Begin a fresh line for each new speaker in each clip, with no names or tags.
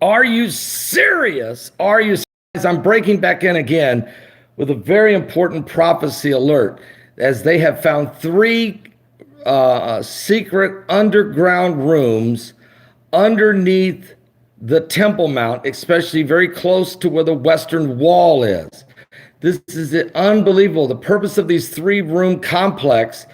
Are you serious? Are you serious? I'm breaking back in again with a very important prophecy alert, as they have found three secret underground rooms underneath the Temple Mount, especially very close to where the Western Wall is. This is unbelievable. The purpose of these three-room complex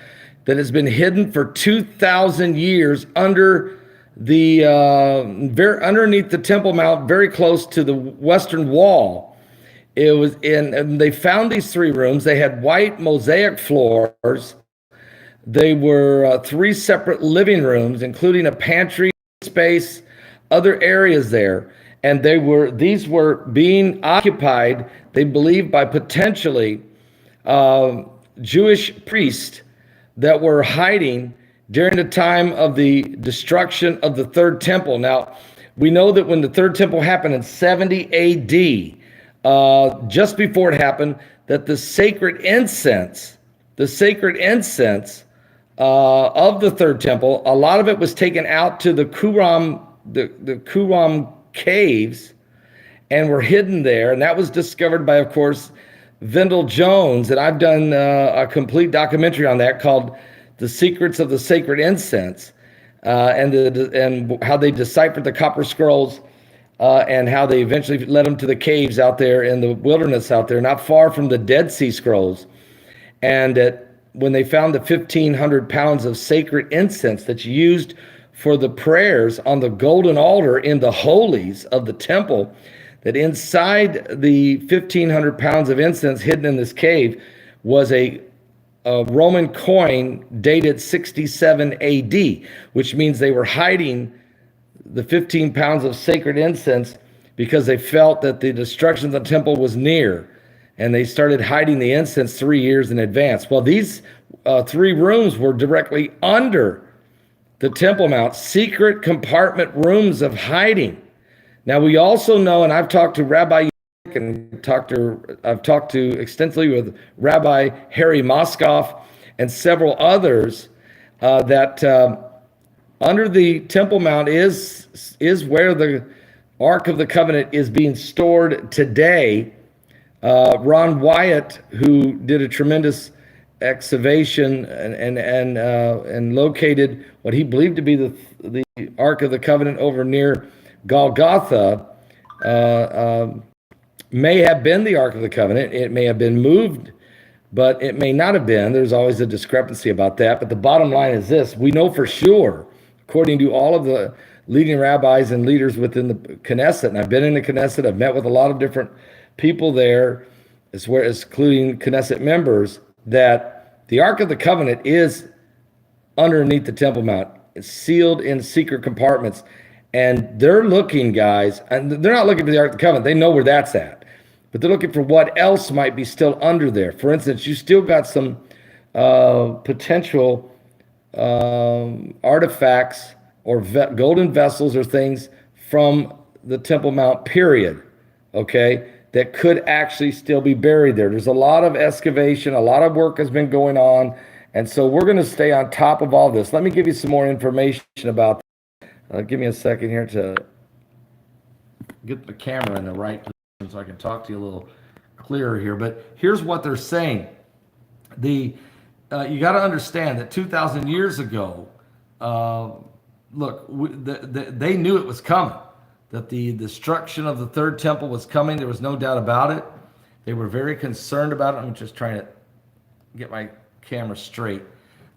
that has been hidden for 2,000 years under the underneath the Temple Mount, very close to the Western Wall. It was in, and they found these three rooms. They had white mosaic floors. They were three separate living rooms, including a pantry space, other areas there. And these were being occupied, they believe, by potentially Jewish priests that were hiding during the time of the destruction of the third temple. Now, we know that when the third temple happened in 70 AD, just before it happened, that the sacred incense of the third temple, a lot of it was taken out to the Qumran caves and were hidden there. And that was discovered by, of course, Vendell Jones. And I've done a complete documentary on that called The Secrets of the Sacred Incense, and how they deciphered the copper scrolls, and how they eventually led them to the caves out there in the wilderness out there, not far from the Dead Sea Scrolls. And when they found the 1,500 pounds of sacred incense that's used for the prayers on the golden altar in the holies of the temple, that inside the 1,500 pounds of incense hidden in this cave was a Roman coin dated 67 AD, which means they were hiding the 15 pounds of sacred incense because they felt that the destruction of the temple was near, and they started hiding the incense 3 years in advance. Well, these three rooms were directly under the Temple Mount, secret compartment rooms of hiding. Now, we also know, and I've talked to Rabbi and I've talked to extensively with Rabbi Harry Moskoff and several others, that under the Temple Mount is where the Ark of the Covenant is being stored today. Ron Wyatt, who did a tremendous excavation and located what he believed to be the Ark of the Covenant over near Golgotha, may have been the Ark of the Covenant. It may have been moved, but it may not have been. There's always a discrepancy about that. But the bottom line is this: we know for sure, according to all of the leading rabbis and leaders within the Knesset, and I've been in the Knesset, I've met with a lot of different people there, including Knesset members, that the Ark of the Covenant is underneath the Temple Mount. It's sealed in secret compartments. And they're looking, guys, and they're not looking for the Ark of the Covenant. They know where that's at. But they're looking for what else might be still under there. For instance, you still got some potential artifacts or golden vessels or things from the Temple Mount period, okay, that could actually still be buried there. There's a lot of excavation, a lot of work has been going on, and so we're going to stay on top of all this. Let me give you some more information about that. Give me a second here to get the camera in the right position so I can talk to you a little clearer here. But here's what they're saying. You got to understand that 2,000 years ago, they knew it was coming, that the destruction of the third temple was coming. There was no doubt about it. They were very concerned about it. I'm just trying to get my camera straight.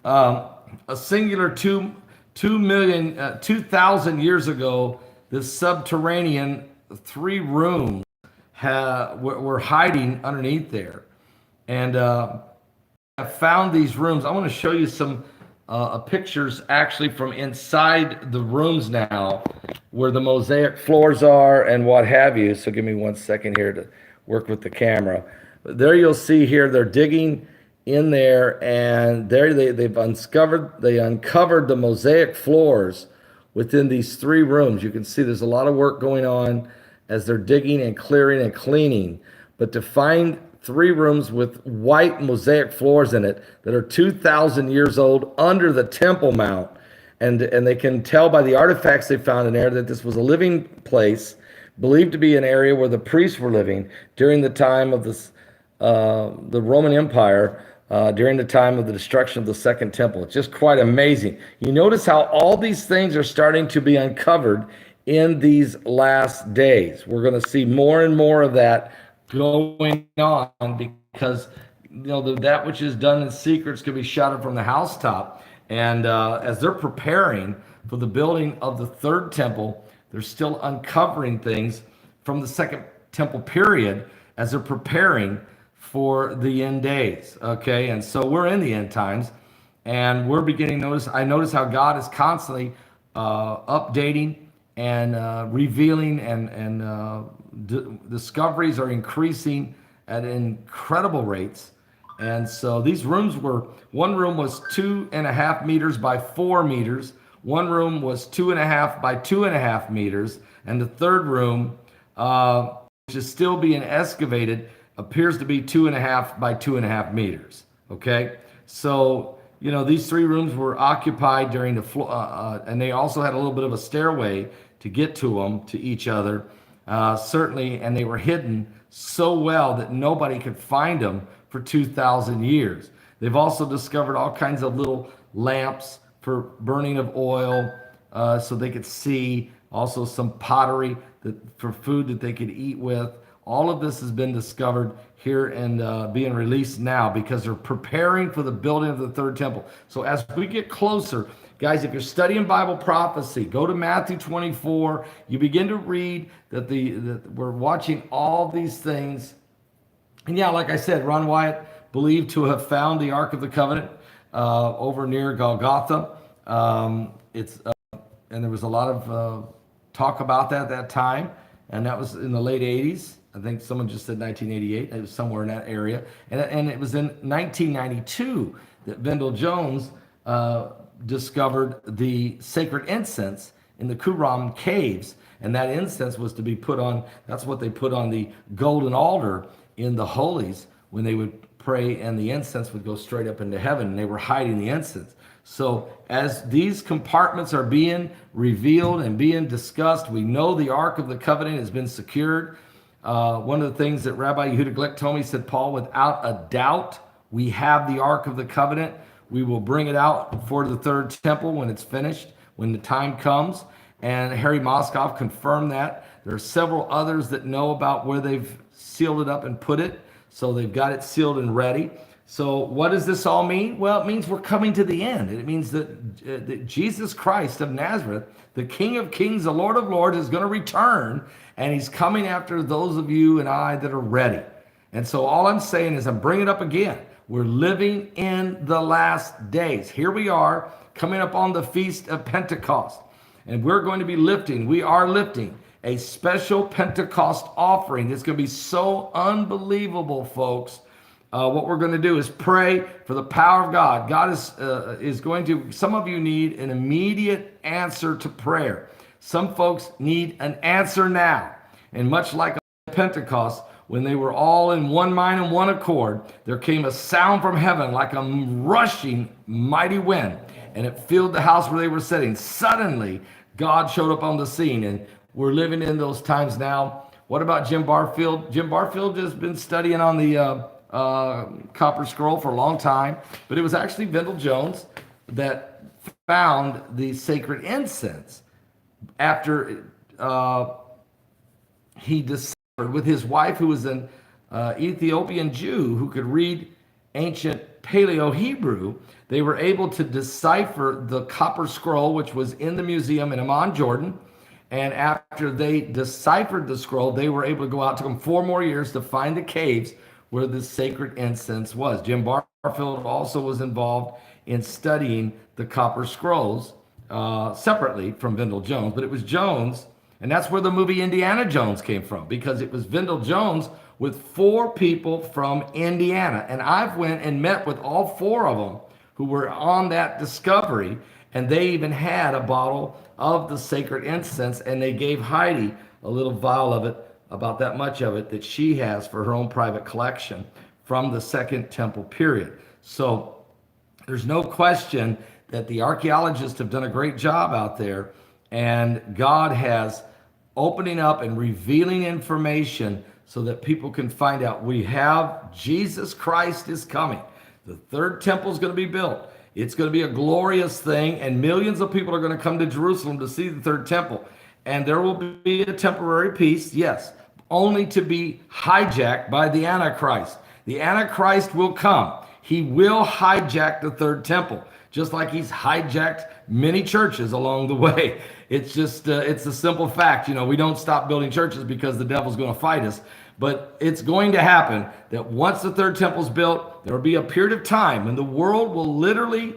A singular 2,000 years ago, this subterranean three rooms were hiding underneath there. And I found these rooms. I want to show you some pictures actually from inside the rooms now, where the mosaic floors are and what have you. So give me 1 second here to work with the camera. But there you'll see here, they're digging in there, and there they uncovered the mosaic floors within these three rooms. You can see there's a lot of work going on as they're digging and clearing and cleaning. But to find three rooms with white mosaic floors in it that are 2,000 years old under the Temple Mount, and they can tell by the artifacts they found in there that this was a living place, believed to be an area where the priests were living during the time of the Roman Empire, during the time of the destruction of the Second Temple. It's just quite amazing. You notice how all these things are starting to be uncovered in these last days. We're going to see more and more of that going on, because that which is done in secrets can be shouted from the housetop. And as they're preparing for the building of the third temple, they're still uncovering things from the Second Temple period as they're preparing for the end days. Okay, and so we're in the end times, and we're beginning to notice. I notice how God is constantly updating and revealing, and discoveries are increasing at incredible rates. And so these rooms one room was 2.5 meters by 4 meters. One room was 2.5 by 2.5 meters. And the third room, which is still being excavated, appears to be 2.5 by 2.5 meters. Okay. So, these 3 rooms were occupied during the floor, and they also had a little bit of a stairway to get to them, to each other, certainly, and they were hidden so well that nobody could find them for 2,000 years. They've also discovered all kinds of little lamps for burning of oil, so they could see, also some pottery for food that they could eat with. All of this has been discovered here and being released now, because they're preparing for the building of the third temple. So as we get closer, guys, if you're studying Bible prophecy, go to Matthew 24. You begin to read that we're watching all these things. And yeah, like I said, Ron Wyatt believed to have found the Ark of the Covenant over near Golgotha. And there was a lot of talk about that at that time, and that was in the late 80s. I think someone just said 1988. It was somewhere in that area. And it was in 1992 that Vendel Jones discovered the sacred incense in the Qumran caves. And that incense was to be put on, that's what they put on the golden altar in the holies when they would pray, and the incense would go straight up into heaven, and they were hiding the incense. So as these compartments are being revealed and being discussed, we know the Ark of the Covenant has been secured. One of the things that Rabbi Yehuda Glick told me, said, Paul, without a doubt, we have the Ark of the Covenant. We will bring it out for the third temple when it's finished, when the time comes. And Harry Moskoff confirmed that. There are several others that know about where they've sealed it up and put it. So they've got it sealed and ready. So what does this all mean? Well, it means we're coming to the end. It means that Jesus Christ of Nazareth, the King of Kings, the Lord of Lords, is going to return, and he's coming after those of you and I that are ready. And so all I'm saying is, I'm bringing it up again. We're living in the last days. Here we are coming up on the Feast of Pentecost, and we're going to be we are lifting a special Pentecost offering. It's going to be so unbelievable, folks. What we're going to do is pray for the power of God. God is going to, some of you need an immediate answer to prayer. Some folks need an answer now. And much like Pentecost, when they were all in one mind and one accord, there came a sound from heaven like a rushing mighty wind, and it filled the house where they were sitting. Suddenly, God showed up on the scene, and we're living in those times now. What about Jim Barfield? Jim Barfield has been studying on the Copper Scroll for a long time, but it was actually Vendel Jones that found the sacred incense after he deciphered with his wife, who was an Ethiopian Jew who could read ancient Paleo-Hebrew. They were able to decipher the Copper Scroll, which was in the museum in Amman, Jordan. And after they deciphered the scroll, they were able to go out. It took them 4 more years to find the caves where the sacred incense was. Jim Barfield also was involved in studying the Copper Scrolls separately from Vendel Jones, but it was Jones, and that's where the movie Indiana Jones came from, because it was Vendel Jones with 4 people from Indiana. And I've went and met with all 4 of them who were on that discovery, and they even had a bottle of the sacred incense, and they gave Heidi a little vial of it, about that much of it, that she has for her own private collection from the Second Temple period. So there's no question that the archaeologists have done a great job out there, and God has opening up and revealing information so that people can find out we have Jesus Christ is coming. The third temple is going to be built. It's going to be a glorious thing, and millions of people are going to come to Jerusalem to see the third temple. And there will be a temporary peace, yes, only to be hijacked by the Antichrist. The Antichrist will come. He will hijack the third temple, just like he's hijacked many churches along the way. It's just, it's a simple fact. You know, we don't stop building churches because the devil's going to fight us. But it's going to happen that once the third temple's built, there will be a period of time when the world will literally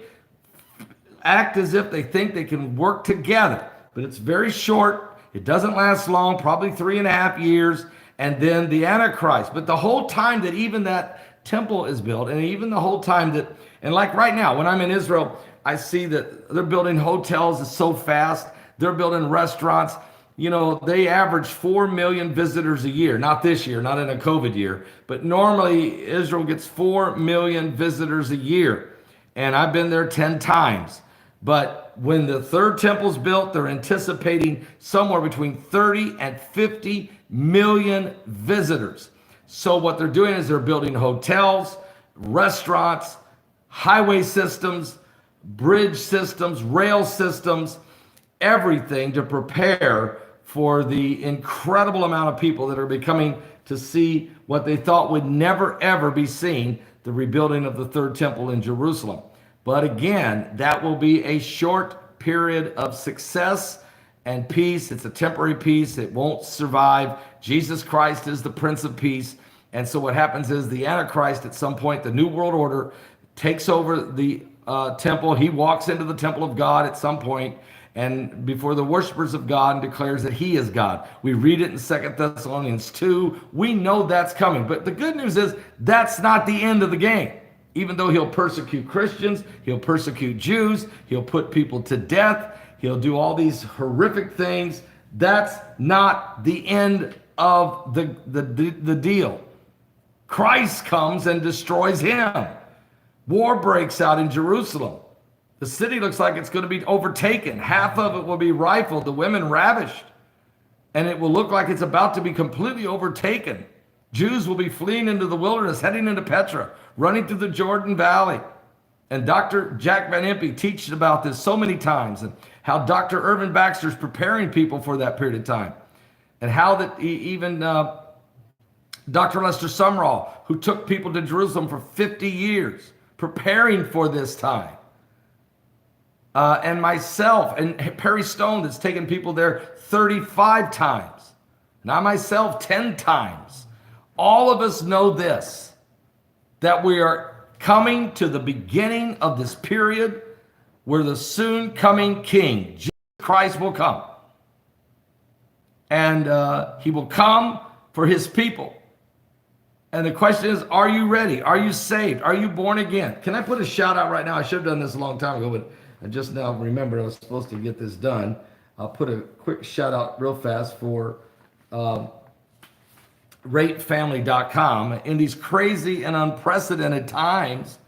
act as if they think they can work together. But it's very short. It doesn't last long, probably 3.5 years. And then the Antichrist. But the whole time that even that temple is built, and even the whole time that, and like right now, when I'm in Israel, I see that they're building hotels so fast. They're building restaurants. You know, they average 4 million visitors a year. Not this year, not in a COVID year, but normally Israel gets 4 million visitors a year. And I've been there 10 times. But when the third temple's built, they're anticipating somewhere between 30 and 50 million visitors. So what they're doing is they're building hotels, restaurants, highway systems, bridge systems, rail systems, everything to prepare for the incredible amount of people that are coming to see what they thought would never, ever be seen, the rebuilding of the third temple in Jerusalem. But again, that will be a short period of success and peace. It's a temporary peace. It won't survive. Jesus Christ is the Prince of Peace. And so what happens is the Antichrist, at some point, the New World Order, takes over the temple. He walks into the temple of God at some point, and before the worshipers of God, and declares that he is God. We read it in 2 Thessalonians 2. We know that's coming. But the good news is that's not the end of the game. Even though he'll persecute Christians, he'll persecute Jews, he'll put people to death, he'll do all these horrific things. That's not the end of the deal. Christ comes and destroys him. War breaks out in Jerusalem. The city looks like it's going to be overtaken. Half of it will be rifled, the women ravished. And it will look like it's about to be completely overtaken. Jews will be fleeing into the wilderness, heading into Petra, running through the Jordan Valley. And Dr. Jack Van Impe teaches about this so many times, and how Dr. Irvin Baxter is preparing people for that period of time. And how that even Dr. Lester Sumrall, who took people to Jerusalem for 50 years, preparing for this time. And myself, and Perry Stone, that's taken people there 35 times. And I myself 10 times. All of us know this, that we are coming to the beginning of this period where the soon coming King, Jesus Christ, will come. And he will come for his people. And the question is, are you ready? Are you saved? Are you born again? Can I put a shout out right now? I should have done this a long time ago, but I just now remembered I was supposed to get this done. I'll put a quick shout out real fast for ratefamily.com. In these crazy and unprecedented times,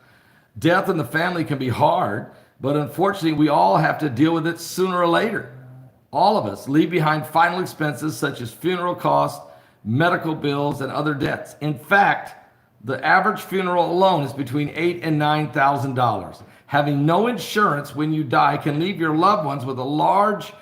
death in the family can be hard, but unfortunately, we all have to deal with it sooner or later. All of us leave behind final expenses such as funeral costs, medical bills, and other debts. In fact, the average funeral alone is between $8,000 and $9,000. Having no insurance when you die can leave your loved ones with a large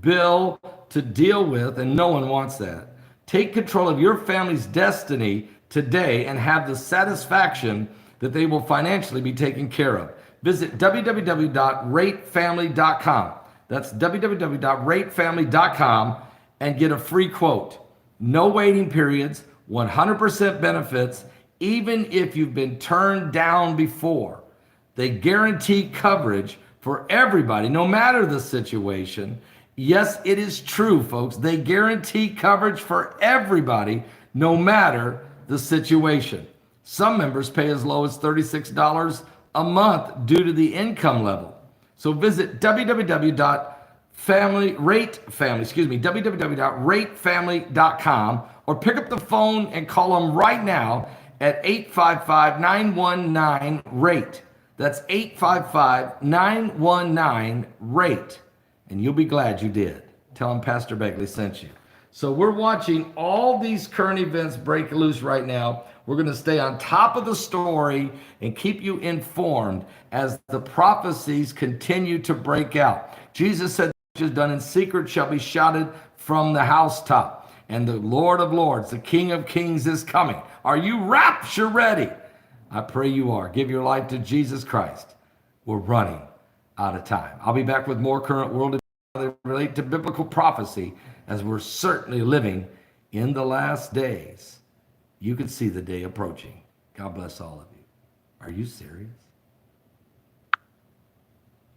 bill to deal with, and no one wants that. Take control of your family's destiny today and have the satisfaction that they will financially be taken care of. Visit www.ratefamily.com. That's www.ratefamily.com and get a free quote. No waiting periods, 100% benefits, even if you've been turned down before. They guarantee coverage for everybody, no matter the situation. Yes, it is true, folks. They guarantee coverage for everybody, no matter the situation. Some members pay as low as $36 a month due to the income level. So visit www.ratefamily.com or pick up the phone and call them right now at 855-919-RATE. That's 855-919-RATE. And you'll be glad you did. Tell them Pastor Begley sent you. So we're watching all these current events break loose right now. We're going to stay on top of the story and keep you informed as the prophecies continue to break out. Jesus said, which is done in secret shall be shouted from the housetop. And the Lord of Lords, the King of Kings is coming. Are you rapture ready? I pray you are. Give your life to Jesus Christ. We're running out of time. I'll be back with more current world events that relate to biblical prophecy, as we're certainly living in the last days. You can see the day approaching. God bless all of you. Are you serious?